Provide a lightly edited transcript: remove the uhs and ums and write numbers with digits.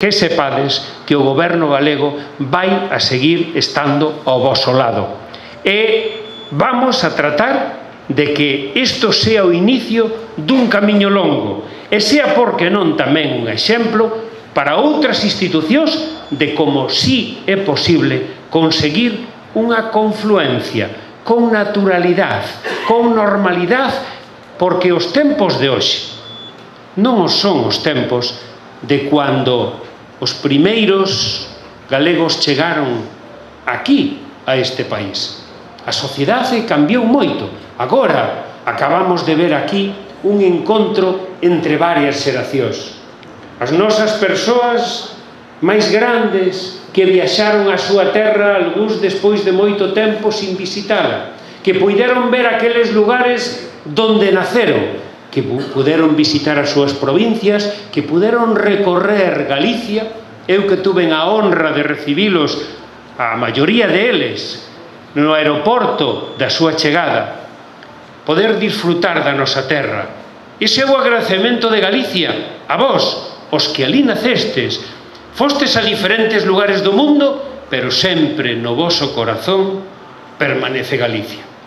que sepades que o goberno galego vai a seguir estando ao voso lado. E vamos a tratar de que isto sea o inicio dun camiño longo e sea, por que non, tamén un exemplo para outras institucións de como si é posible conseguir unha confluencia con naturalidade, con normalidade, porque os tempos de hoxe non son os tempos de cando os primeiros galegos chegaron aquí, a este país. A sociedade cambiou moito. Agora acabamos de ver aquí un encontro entre varias xeracións. As nosas persoas máis grandes que viaxaron á súa terra, algúns despois de moito tempo sin visitala, que puideron ver aqueles lugares donde naceron, que puderon visitar as súas provincias, que puderon recorrer Galicia. Eu que tuven a honra de recibilos, a maioría deles, no aeroporto da súa chegada, poder disfrutar da nosa terra. Ese é o agradecemento de Galicia a vós, os que ali nacestes, fostes a diferentes lugares do mundo, pero sempre no voso corazón permanece Galicia.